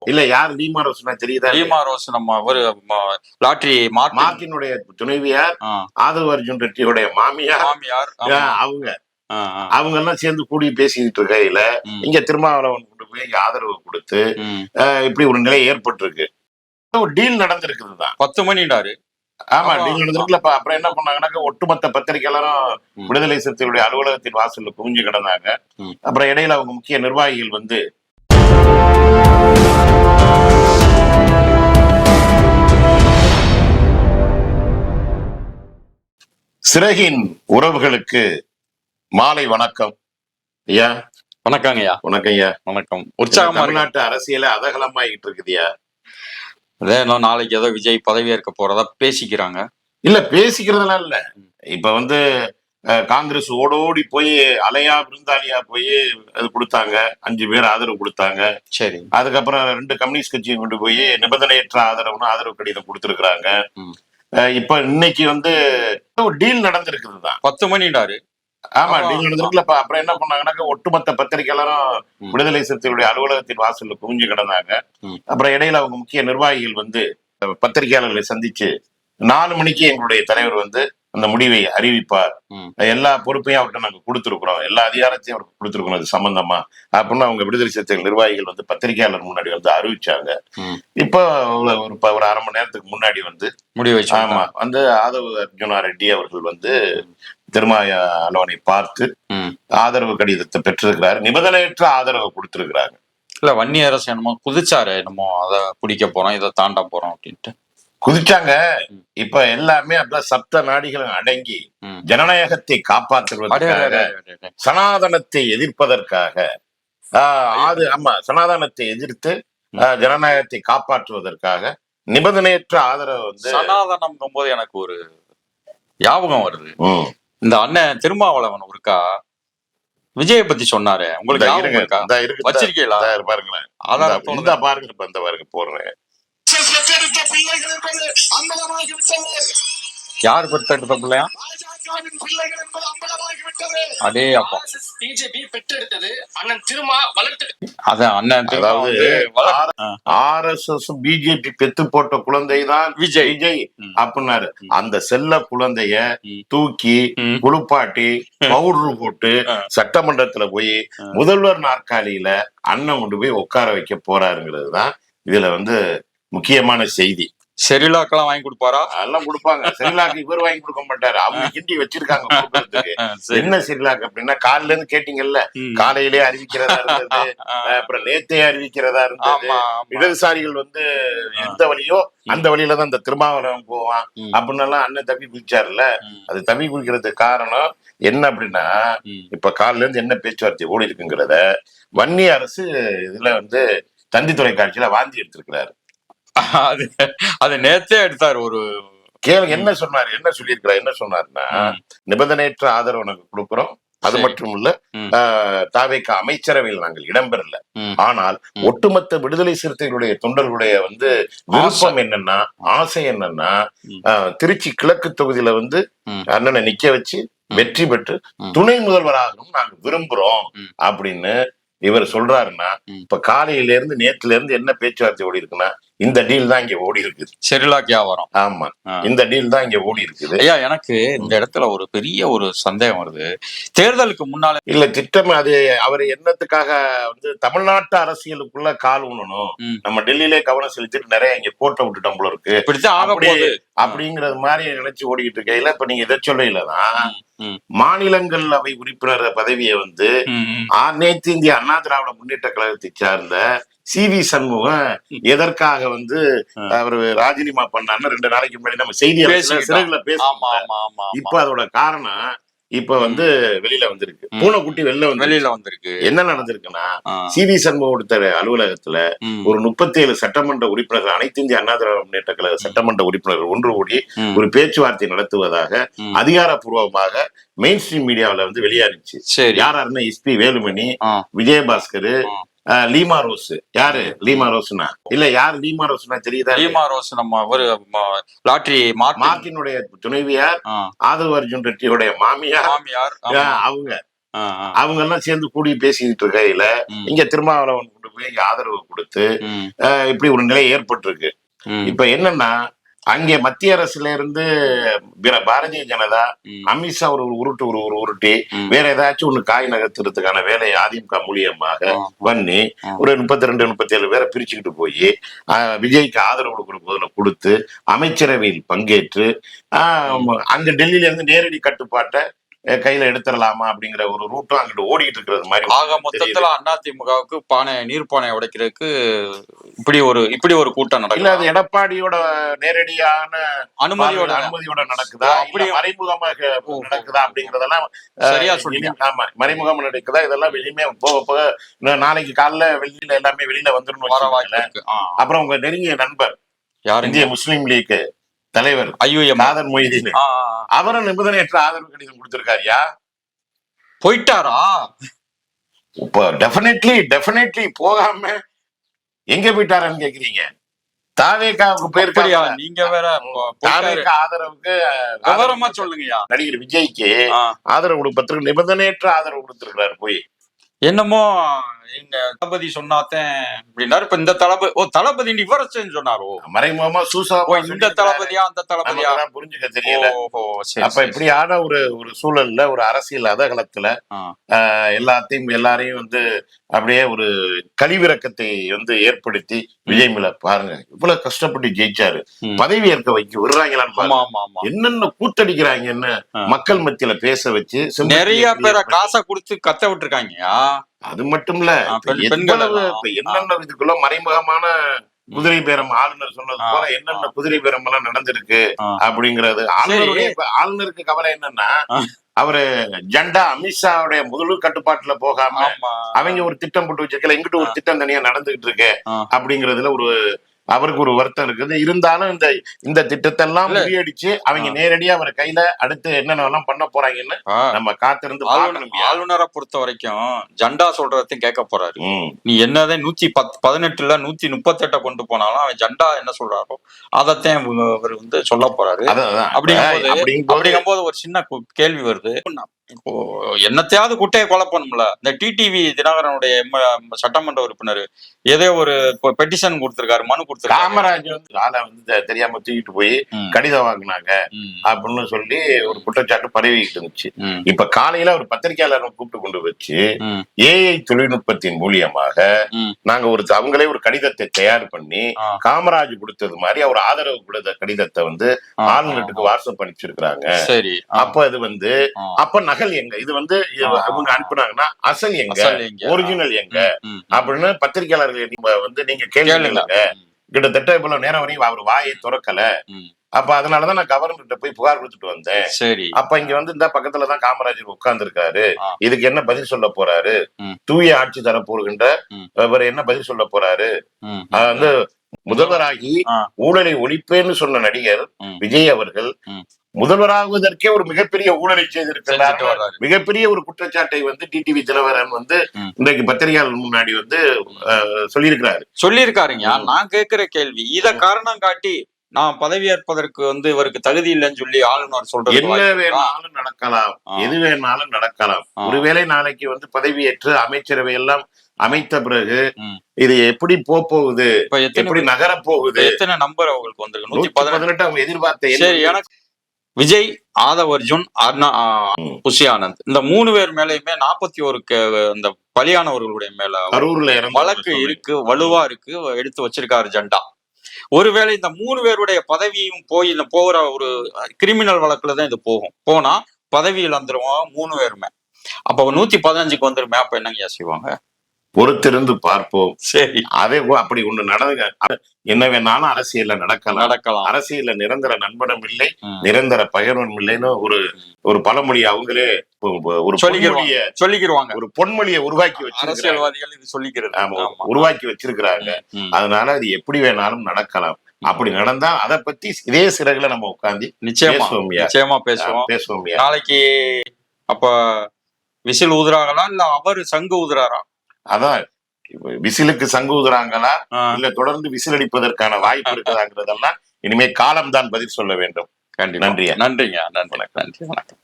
இல்ல யார் லீமா ரோஸ்னா தெரியுதா? லீமா ரோஸ் நம்ம ஒரு லாட்ரி மார்ட்டினுடைய துணைவியார், ஆதவ் அர்ஜுன் ரெட்டியோடைய மாமியார், அவங்க அவங்க எல்லாம் சேர்ந்து கூடி பேசிக்கிட்டு இருக்கையில இங்க திருமாவளவன் கொண்டு போய் ஆதரவு கொடுத்து இப்படி ஒரு நிலை ஏற்பட்டிருக்கு. ஒரு டீல் நடந்திருக்குதுதான். 10 மணிடாரு. ஆமா, டீல் நடந்திருக்குல்ல. அப்புறம் என்ன பண்ணாங்கன்னாக்க ஒட்டுமொத்த பத்திரிகையாளரும் விடுதலை சிறுத்தைகளுடைய அலுவலகத்தின் வாசல்ல குவிஞ்சு கிடந்தாங்க. அப்புறம் இடையில அவங்க முக்கிய நிர்வாகிகள் வந்து சிறகின் உறவுகளுக்கு மாலை வணக்கம் ஐயா. வணக்கம் ஐயா. வணக்கம் ஐயா. வணக்கம். உற்சாகமா தமிழ்நாட்டு அரசியல அதகலமாயிட்டு இருக்குதுயா. அதே நாளைக்கு ஏதோ விஜய் பதவி ஏற்க போறதா பேசிக்கிறாங்க. இல்ல பேசிக்கிறதுலாம் இல்ல. இப்ப வந்து காங்கிரஸ் ஓடோடி போய் அலையா விருந்தாளியா போய் அது கொடுத்தாங்க. 5 பேர் ஆதரவு கொடுத்தாங்க. சரி. அதுக்கப்புறம் 2 கம்யூனிஸ்ட் கட்சியும் கொண்டு போய் நிபந்தனையற்ற ஆதரவு கடிதம் கொடுத்திருக்கிறாங்க. இப்ப இன்னைக்கு வந்து ஒரு டீல் நடந்திருக்குதுதான். 10 மணிடாரு. ஆமா, டீல் நடந்திருக்குல்ல. அப்புறம் என்ன பண்ணாங்கன்னாக்க ஒட்டுமொத்த பத்திரிகையாளரும் விடுதலை சிறுத்தைகளுடைய அலுவலகத்தின் வாசல்ல குவிஞ்சு கிடந்தாங்க. அப்புறம் இடையில அவங்க முக்கிய நிர்வாகிகள் வந்து பத்திரிகையாளர்களை சந்திச்சு 4 மணிக்கு எங்களுடைய தலைவர் வந்து அந்த முடிவை அறிவிப்பார், எல்லா பொறுப்பையும் அவர்கிட்ட நாங்க கொடுத்துருக்குறோம், எல்லா அதிகாரத்தையும் அவருக்கு கொடுத்துருக்கோம் அது சம்பந்தமா அப்படின்னு அவங்க விடுதலை சிறுத்தைகள் நிர்வாகிகள் வந்து பத்திரிகையாளர் முன்னாடி வந்து அறிவிச்சாங்க. இப்போ ஒரு அரை மணி நேரத்துக்கு முன்னாடி வந்து முடிவு. ஆமா, வந்து ஆதவ் அர்ஜுனா ரெட்டி அவர்கள் வந்து திருமாவளவனை பார்த்து ஆதரவு கடிதத்தை பெற்றிருக்கிறாரு. நிபந்தனையற்ற ஆதரவு கொடுத்திருக்கிறாங்க. இல்ல வன்னி அரசு என்னமோ குதிச்சாரு, என்னமோ அதை பிடிக்க போறோம், இதை தாண்ட போறோம் அப்படின்ட்டு குதிச்சாங்க. இப்ப எல்லாமே அப்படியே சப்த நாடிகளும் அடங்கி ஜனநாயகத்தை காப்பாற்றுவதற்காக, சனாதனத்தை எதிர்ப்பதற்காக, சனாதனத்தை எதிர்த்து ஜனநாயகத்தை காப்பாற்றுவதற்காக நிபந்தனையற்ற ஆதரவு வந்து. சனாதனம் போது எனக்கு ஒரு ஞாபகம் வருது. இந்த அண்ணன் திருமாவளவன் ஒருக்கா விஜய பத்தி சொன்னாரு. உங்களுக்கு வச்சிருக்கீங்களா? பாருங்களேன், பாருங்க போடுறேன். யார் பெற்றெடுத்த பிள்ளையா? அதே அப்பா பிஜேபி பெற்றெடுத்தது அண்ணன் திருமா வளர்த்து. அதான் அண்ணன், அதாவது RSS பிஜேபி பெத்து போட்ட குழந்தைதான் விஜய் அப்படின்னாரு. அந்த செல்ல குழந்தைய தூக்கி குளிப்பாட்டி பவுடர் போட்டு சட்டமன்றத்துல போய் முதல்வர் நாற்காலியில அண்ணன் கொண்டு போய் உட்கார வைக்க போறாருங்கிறது தான் இதுல வந்து முக்கியமான செய்தி. செரிலாக்கெல்லாம் வாங்கி கொடுப்பாரா? அதெல்லாம் கொடுப்பாங்க. செரிலாக்கு இவர் வாங்கி கொடுக்க மாட்டாரு, அவங்க கிண்டி வச்சிருக்காங்க கொடுக்கறதுக்கு. என்ன செரிலாக்கு அப்படின்னா காலையில இருந்து கேட்டீங்கல்ல, காலையிலேயே அறிவிக்கிறதா இருந்தது, அப்புறம் நேத்தையே அறிவிக்கிறதா இருந்தது. இடதுசாரிகள் வந்து எந்த வழியோ அந்த வழியில தான் இந்த திருமாவளவன் போவான் அப்படின்னு எல்லாம் அண்ணன் தப்பி குதிச்சாருல்ல. அது தப்பி குதிக்கிறதுக்கு காரணம் என்ன அப்படின்னா, இப்ப காலையில இருந்து என்ன பேச்சுவார்த்தை ஓடி இருக்குங்கிறத வன்னி அரசு இதுல வந்து தந்தி தொலைக்காட்சியில வாந்தி எடுத்திருக்கிறாரு. அது நேத்தே எடுத்தாரு. ஒரு கேள்வி என்ன சொன்னாரு, என்ன சொல்லியிருக்கிறார், என்ன சொன்னாருன்னா, நிபந்தனையற்ற ஆதரவு நாங்க கொடுக்கிறோம், அது மட்டும் இல்ல தாவேக அமைச்சரவையில் நாங்கள் இடம்பெறல. ஆனால் ஒட்டுமொத்த விடுதலை சிறுத்தைகளுடைய தொண்டர்களுடைய வந்து விருப்பம் என்னன்னா, ஆசை என்னன்னா, திருச்சி கிழக்கு தொகுதியில வந்து அண்ணனை நிக்க வச்சு வெற்றி பெற்று துணை முதல்வராகவும் நாங்க விரும்புறோம் அப்படின்னு இவர் சொல்றாருன்னா, இப்ப காலையில இருந்து நேத்துல இருந்து என்ன பேச்சுவார்த்தை ஓடி இருக்குன்னா, இந்த டீல் தான் இங்க ஓடி இருக்குது. செரிலாக் வியாபாரம். ஆமா, இந்த டீல் தான் இங்க ஓடி இருக்குது. ஐயா, எனக்கு இந்த இடத்துல ஒரு பெரிய ஒரு சந்தேகம் வருது. தேர்தலுக்கு முன்னால இல்ல திட்டம் அது அவர் என்னத்துக்காக வந்து தமிழ்நாட்டு அரசியலுக்குள்ள கால் ஊனணும், நம்ம டெல்லியிலே கவனம் செலுத்திட்டு நிறைய இங்க கோட்டை விட்டுட்டோம் போல இருக்கு அப்படிங்கறது மாதிரி நினைச்சு ஓடிக்கிட்டு இருக்கையில இப்ப நீங்க இதை சொல்லலாம், மாநிலங்களவை உறுப்பினர் பதவியை வந்து அனைத்து இந்திய அண்ணா திராவிட முன்னேற்ற கழகத்தை சார்ந்த CV சண்முகம் எதற்காக வந்து அவர் ராஜினாமா பண்ணான்னு 2 நாளைக்கு முன்னாடி நம்ம செய்தியாளர்ல பேசலாம். இப்ப அதோட காரணம் இப்ப வந்து வெளியில வந்திருக்கு, பூனைக்குட்டி வெளியில வந்திருக்கு. என்ன நடந்திருக்குன்னா, CV சண்முக அலுவலகத்துல ஒரு 37 சட்டமன்ற உறுப்பினர்கள், அனைத்து இந்திய அண்ணா திராவிட முன்னேற்ற கழக சட்டமன்ற உறுப்பினர்கள் ஒன்று கூடி ஒரு பேச்சுவார்த்தை நடத்துவதாக அதிகாரப்பூர்வமாக மெயின் ஸ்ட்ரீம் மீடியாவில வந்து வெளியாருச்சு. யாருன்னா SP Velumani, Vijayabaskar, Lima rose. யாரு லீமா ரோஸ்னா? இல்ல யாரு லீமா ரோஸ்னா தெரியுதா? லீமா ரோஸ் நம்ம ஒரு லாட்ரி மார்ட்டினுடைய துணைவியார், ஆதவ் அர்ஜுன் ரெட்டியோடைய மாமியார், அவங்க அவங்க எல்லாம் சேர்ந்து கூடி பேசிக்கிட்டு இருக்கையில இங்க திருமாவளவன் கொண்டு போய் ஆதரவு கொடுத்து இப்படி ஒரு நிலை ஏற்பட்டிருக்கு. இப்ப என்னன்னா அங்கே மத்திய அரசுல இருந்து பாரதிய ஜனதா அமித்ஷா ஒரு உருட்டி வேற ஏதாச்சும் ஒண்ணு காய் நகர்த்துறதுக்கான வேலையை அதிமுக மூலியமாக பண்ணி ஒரு 32-37 பேரை பிரிச்சுக்கிட்டு போய் விஜய்க்கு ஆதரவு கொடுத்து அமைச்சரவையில் பங்கேற்று அங்க டெல்லியில இருந்து நேரடி கட்டுப்பாட்டை கையில எடுத்துடலாமா அப்படிங்கிற ஒரு ரூட்டும் அங்கிட்டு ஓடிட்டு இருக்கிறது மாதிரி. ஆக மொத்தத்துல அதிமுகவுக்கு நீர்ப்பானை உடைக்கிறதுக்கு இப்படி ஒரு கூட்டம் நடக்கும். இல்ல அது எடப்பாடியோட நேரடியான அனுமதியோட நடக்குதா, அப்படி மறைமுகமாக நடக்குதா அப்படிங்கறதெல்லாம் சரியா சொல்லி. ஆமா, மறைமுகம் நடக்குதா, இதெல்லாம் வெளியுமே போக போக நாளைக்கு காலைல வெளியில எல்லாமே வெளியில வந்துடும். அப்புறம் உங்க நெருங்கிய நண்பர் இந்திய முஸ்லீம் லீக் தலைவர் நாதன் மொய்தீன் அவரும் நிபந்தனையற்ற ஆதரவு கடிதம் கொடுத்திருக்காருயா. போயிட்டாரா? இப்ப டெஃபினெட்லி போகாம எங்க போயிட்டாரான்னு கேக்குறீங்க. தாவேகாவுக்கு போயிருக்காரு. நீங்க வேற தாவேகா ஆதரவுக்கு விவரமா சொல்லுங்கயா. நடிகர் விஜய்க்கு ஆதரவு கொடுப்பதற்கு நிபந்தனையற்ற ஆதரவு கொடுத்திருக்கிறாரு. போய் என்னமோ எங்க தளபதி சொன்னாத்தேன் அப்படின்னாரு. இப்ப இந்த தளபதி இவரச்சேன்னு சொன்னாரோ மறைமுகமா இந்த தளபதியா அந்த தளபதியா புரிஞ்சுக்க தெரியல. அப்ப இப்படியான ஒரு சூழல்ல ஒரு அரசியல் அதகலத்துல எல்லாரையும் அப்படியே ஒரு கழிவிறக்கத்தை ஏற்படுத்தி விஜய் மேல பாருங்க இவ்வளவு கஷ்டப்பட்டு ஜெயிச்சாரு, பதவி ஏற்க வைக்க விடுறாங்களான்னு பாருங்க. என்னென்ன கூத்தடிக்கிறாங்கன்னு மக்கள் மத்தியில பேச வச்சு நிறைய பேரை காசை கொடுத்து கத்த விட்டுருக்காங்க. அது மட்டும் இல்ல, என்னென்ன இதுக்குள்ள மறைமுகமான குதிரை பேரம் ஆளுநர் சொன்னது போல என்னென்ன குதிரை பேரம் எல்லாம் நடந்திருக்கு அப்படிங்கிறது. ஆளுநருக்கு கவலை என்னன்னா அவரு ஜண்டா அமித்ஷாவுடைய முதலு கட்டுப்பாட்டுல போகாம அவங்க ஒரு திட்டம் போட்டு வச்சிருக்கல, இங்கிட்டு ஒரு திட்டம் தனியா நடந்துகிட்டு இருக்கு அப்படிங்கறதுல அவருக்கு ஒரு வருத்தம் இருக்குது. இருந்தாலும் இந்த திட்டத்தை எல்லாம் முறியடிச்சு அவங்க நேரடியா அவர் கையில அடுத்து என்னென்ன பண்ண போறாங்கன்னு நம்ம காத்திருந்து பார்க்கணும். ஆளுநரை பொறுத்த வரைக்கும் ஜண்டா சொல்றதையும் கேட்க போறாரு. நீ என்னதான் 118 138 கொண்டு போனாலும் அவன் ஜண்டா என்ன சொல்றாரோ அதைத்தான் அவர் சொல்ல போறாரு. அப்படிங்கும்போது ஒரு சின்ன கேள்வி வருது. என்னத்தையாவது குட்டையை குழப்பணும்ல. இந்த டிடிவி தினகரனுடைய சட்டமன்ற உறுப்பினர் ஏதோ ஒரு பெட்டிஷன் கொடுத்திருக்காரு, மனு கொடுத்திருக்காரு. காமராஜ் ஆளை தெரியாம தூக்கிட்டு போய் கடிதம் வாங்கினாங்க அப்படின்னு சொல்லி ஒரு குற்றச்சாட்டு பரவிக்கிட்டு இருந்துச்சு. இப்ப காலையில ஒரு பத்திரிகையாளர் கூப்பிட்டு கொண்டு வச்சு ஏஐ தொழில்நுட்பத்தின் மூலியமாக நாங்க அவங்களே ஒரு கடிதத்தை தயார் பண்ணி காமராஜ் கொடுத்தது மாதிரி அவர் ஆதரவு கொடுத்த கடிதத்தை ஆளுநருக்கு வாட்ஸ்அப் அனுப்பிச்சிருக்கிறாங்க. சரி, அப்ப இது அப்ப நகல் எங்க, இது அவங்க அனுப்புனாங்கன்னா அசல் எங்க, ஒரிஜினல் எங்க அப்படின்னு பத்திரிகையாளர்கள் நீங்க கேளுங்க. கிட்டத்தட்ட இவ்வளவு நேரம் வரையும் அவர் வாயை துறக்கல. அப்ப அதனாலதான் நான் கவர்னர்கிட்ட போய் புகார் கொடுத்துட்டு வந்தேன். சரி, அப்ப இங்க இந்த பக்கத்துலதான் காமராஜர் உட்கார்ந்து இருக்காரு, இதுக்கு என்ன பதில் சொல்ல போறாரு, தூய ஆட்சி தர போகின்ற இவர் என்ன பதில் சொல்ல போறாரு. முதல்வராகி ஊழலை ஒழிப்பேன்னு சொன்ன நடிகர் விஜய் அவர்கள் முதல்வராகுவதற்கே ஒரு மிகப்பெரிய ஊழலை செய்திருக்கிறார். மிகப்பெரிய ஒரு குற்றச்சாட்டை டிடிவி தினகரன் இன்றைக்கு பத்திரிகையாளர் முன்னாடி சொல்லியிருக்காருங்க. நான் கேட்கிற கேள்வி, இத காரணம் காட்டி நான் பதவி ஏற்பதற்கு இவருக்கு தகுதி இல்லைன்னு சொல்லி ஆளுநர் சொல்றது என்ன வேணாலும் நடக்கலாம், எது வேணாலும் நடக்கலாம். ஒருவேளை நாளைக்கு பதவி ஏற்று அமைச்சரவை எல்லாம் அமைத்த பிறகு இது எப்படி போகுது, எப்படி நகர போகுது, எத்தனை நம்பர் அவங்களுக்கு வந்திருக்கு? 118 அவங்க எதிர்பார்த்த. சரி, எனக்கு விஜய், ஆதவ் அர்ஜுன், புஷி ஆனந்த் இந்த 3 பேர் மேலயுமே 41 இந்த பலியானவர்களுடைய மேல கரூர்ல வழக்கு இருக்கு, வலுவா இருக்கு, எடுத்து வச்சிருக்காரு ஜண்டா. ஒருவேளை இந்த 3 பேருடைய பதவியும் போகிற ஒரு கிரிமினல் வழக்குலதான் இது போனா பதவி இழந்துருவோம் 3 பேருமே. அப்ப 115க்கு வந்துருமே. அப்ப என்னங்க செய்வாங்க? பொறுத்திருந்து பார்ப்போம். சரி, அதே அப்படி ஒண்ணு நடந்துங்க. என்ன வேணாலும் அரசியல்ல நடக்கலாம். அரசியல்ல நிரந்தர நண்பனும் இல்லை, நிரந்தர பகர்வனும் இல்லைன்னு ஒரு பழமொழி அவங்களே ஒரு சொல்லிக்கிருவாங்க. ஒரு பொன்மொழியை உருவாக்கி வச்சு அரசியல்வாதிகள் இது சொல்லிக்கிறது உருவாக்கி வச்சிருக்கிறாங்க. அதனால அது எப்படி வேணாலும் நடக்கலாம். அப்படி நடந்தா அதை பத்தி இதே சிறகுல நம்ம உட்கார்ந்து நிச்சயமா பேசுவோம். நாளைக்கு அப்ப விசில் ஊதுறாங்களா இல்ல அவர் சங்கு ஊதுறாரா? அதான் விசிலுக்கு சங்கு ஊதுறாங்களா இல்ல தொடர்ந்து விசில் அடிப்பதற்கான வாய்ப்பு இருக்குதாங்கிறதெல்லாம் இனிமே காலம்தான் பதில் சொல்ல வேண்டும். நன்றிங்க. நன்றி, வணக்கம்.